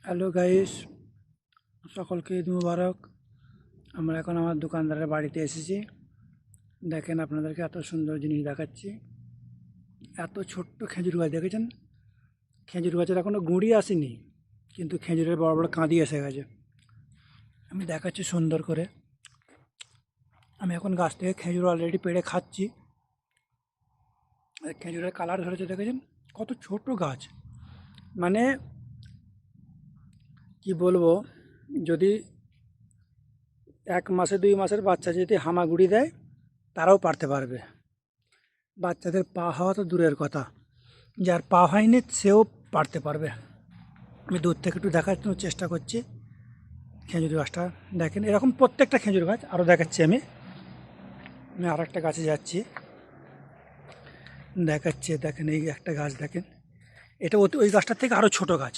Hello guys, সকলকে ঈদ মুবারক। আমরা এখন আমার দোকানদারের বাড়িতে এসেছি। দেখেন, আপনাদেরকে এত সুন্দর জিনিস দেখাচ্ছি। এত ছোট্ট খেজুর গাছ দেখেছেন? খেজুর গাছের এখনো গুঁড়ি আসেনি, কিন্তু খেজুরের বড় বড় কাঁদি এসে গেছে। আমি দেখাচ্ছি সুন্দর করে। আমি এখন গাছ থেকে খেজুর অলরেডি পেড়ে খাচ্ছি। আর খেজুরের কালার ধরেছে দেখেছেন? কত ছোট গাছ, মানে কি বলবো, যদি 1 মাসে 2 মাসের বাচ্চা যদি হামাগুড়ি দেয় তারাও পারতে পারবে। বাচ্চাদের পা হওয়া তো দূরের কথা, যার পা হয়নি সেও পারতে পারবে। আমি দূর থেকে একটু দেখার জন্য চেষ্টা করছি। খেজুর গাছটা দেখেন, এরকম প্রত্যেকটা খেজুর গাছ আরও দেখাচ্ছি। আমি আমি আর একটা গাছে যাচ্ছি, দেখাচ্ছি। দেখেন, এই একটা গাছ দেখেন, এটা ওই গাছটার থেকে আরও ছোট গাছ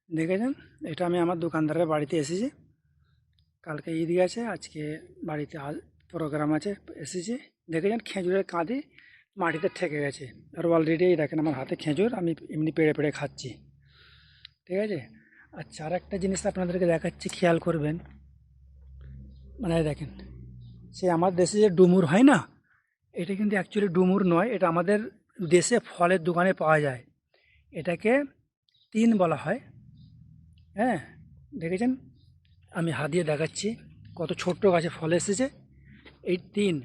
দেখেছেন? এটা আমি আমার দোকানদারের বাড়িতে এসেছি। কালকে ঈদ গেছে, আজকে বাড়িতে প্রোগ্রাম আছে, এসেছি। দেখেছেন খেজুরের কাঁদি মাটিতে ঠেকে গেছে। আর অলরেডি দেখেন আমার হাতে খেজুর, আমি এমনি পেড়ে পেড়ে খাচ্ছি। ঠিক আছে। আচ্ছা, আর একটা জিনিস আপনাদেরকে দেখাচ্ছি, খেয়াল করবেন। মানে দেখেন, সে আমার দেশে যে ডুমুর হয় না, এটা কিন্তু অ্যাকচুয়ালি ডুমুর নয়। এটা আমাদের দেশে ফলের দোকানে পাওয়া যায়। এটাকে তিন বলা হয়। হ্যাঁ, দেখেছেন? আমি হাত দিয়ে দেখাচ্ছি কত ছোট্ট গাছে ফল এসেছে। এই তিন,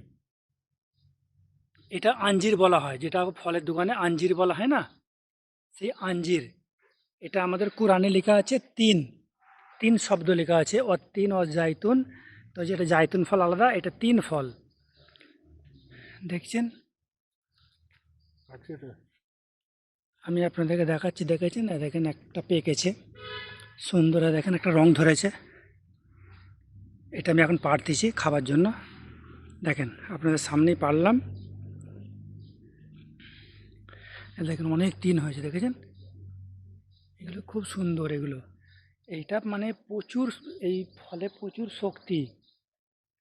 এটা আঞ্জির বলা হয়, যেটা ফলের দোকানে আঞ্জির বলা হয় না, সেই আঞ্জির। এটা আমাদের কোরআনে লেখা আছে তিন, তিন শব্দ লেখা আছে, ও তিন ও জাইতুন। তো যেটা জাইতুন ফল আলাদা, এটা তিন ফল। দেখছেন? আমি আপনাদেরকে দেখাচ্ছি, দেখেছেন? দেখেন একটা পেকেছে সুন্দর, দেখেন একটা রং ধরেছে। এটা আমি এখন পাড়তেছি খাবার জন্য। দেখেন, আপনাদের সামনেই পারলাম। দেখেন অনেক তিন হয়েছে, দেখেছেন? এগুলো খুব সুন্দর এগুলো। এইটা মানে প্রচুর, এই ফলে প্রচুর শক্তি,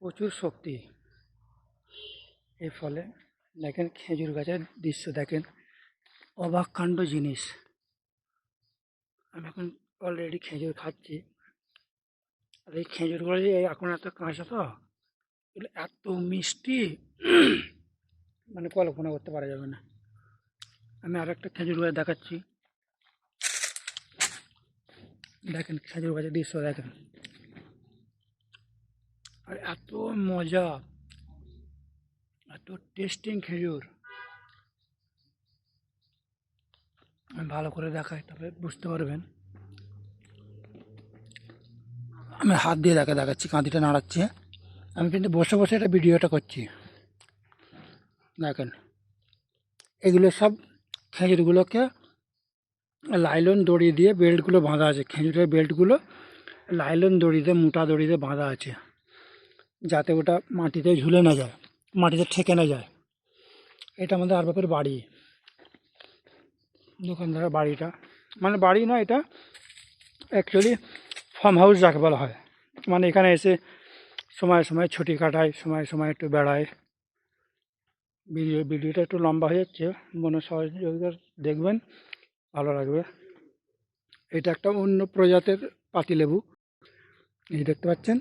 প্রচুর শক্তি এই ফলে। দেখেন খেজুর গাছের দৃশ্য দেখেন, অবাক কাণ্ড জিনিস। আমি এখন অলরেডি খেজুর খাচ্ছি। আর এই খেজুরগুলো যে এখন এত কাঁচা, তো এগুলো এত মিষ্টি, মানে কল্পনা করতে পারা যাবে না। আমি আর একটা খেজুর গাছ দেখাচ্ছি। দেখেন খেজুর গাছের দৃশ্য দেখেন, আর এত মজা, এত টেস্টিং খেজুর। আমি ভালো করে দেখাই, তবে বুঝতে পারবেন। আমি হাত দিয়ে দেখাচ্ছি, কাঁদিটা নাড়াচ্ছি। আমি কিন্তু বসে বসে এটা ভিডিওটা করছি। দেখেন, এগুলো সব খেজুরগুলোকে লাইলন দড়ি দিয়ে বেল্টগুলো বাঁধা আছে। খেজুরের বেল্টগুলো লাইলন দড়ি দিয়ে, মোটা দড়ি দিয়ে বাঁধা আছে, যাতে ওটা মাটিতে ঝুলে না যায়, মাটিতে ঠেকে না যায়। এটা আমাদের আরবাপের বাড়ি, দোকানদারের বাড়িটা। মানে বাড়ি না, এটা অ্যাকচুয়ালি ফার্ম হাউস যাকে বলা হয়। মানে এখানে এসে সময় সময় ছুটি কাটায়, সময় সময় একটু বেড়ায়। ভিডিওটা একটু লম্বা হয়ে যাচ্ছে, মনে সহযোগিতা দেখবেন, ভালো লাগবে। এটা একটা অন্য প্রজাতির পাতিলেবু, এই দেখতে পাচ্ছেন।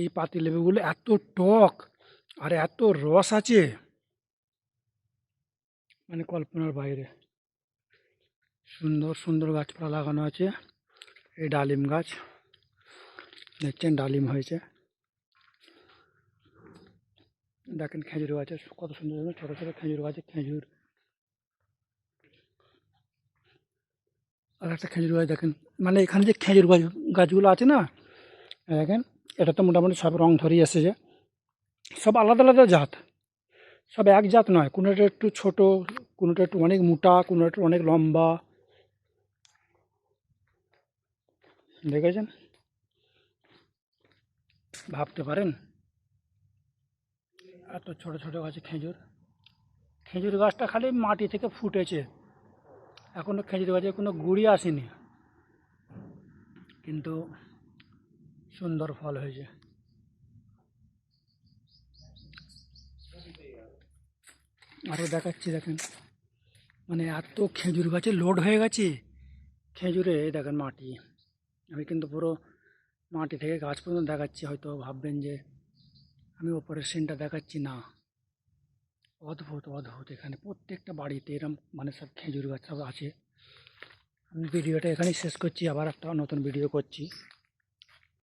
এই পাতিলেবুগুলো এত টক আর এত রস আছে, মানে কল্পনার বাইরে। সুন্দর সুন্দর গাছপালা লাগানো আছে। এই ডালিম গাছ দেখছেন, ডালিম হয়েছে। দেখেন খেজুর গাছে কত সুন্দর সুন্দর ছোটো ছোটো খেজুর গাছে খেজুর। আর একটা খেজুর গাছ দেখেন, মানে এখানে যে খেজুর গাছগুলো আছে না, দেখেন, এটা তো মোটামুটি সব রং ধরিয়ে এসেছে। সব আলাদা আলাদা জাত, সব এক জাত নয়। কোনোটা একটু ছোট, কোনোটা একটু অনেক মোটা, কোনোটা একটু অনেক লম্বা। দেখেছেন? ভাবতে পারেন, এত ছোট ছোট গাছে খেজুর। খেজুর গাছটা খালি মাটি থেকে ফুটেছে, এখনও খেজুর গাছে কোনো গুঁড়ি আসেনি, কিন্তু সুন্দর ফল হয়েছে। আরও দেখাচ্ছি, দেখেন, মানে এত খেজুর গাছে লোড হয়ে গেছে। খেজুরে এই দেখেন মাটি, আমি কিন্তু পুরো মাটি থেকে গাছ পর্যন্ত দেখাচ্ছি, হয়তো ভাববেন যে আমি ওপরের সিনটা দেখাচ্ছি, না। অদ্ভুত অদ্ভুত, এখানে প্রত্যেকটা বাড়িতে এরম মানে সব খেজুর গাছ সব আছে। আমি ভিডিওটা এখানেই শেষ করছি, আবার একটা নতুন ভিডিও করছি।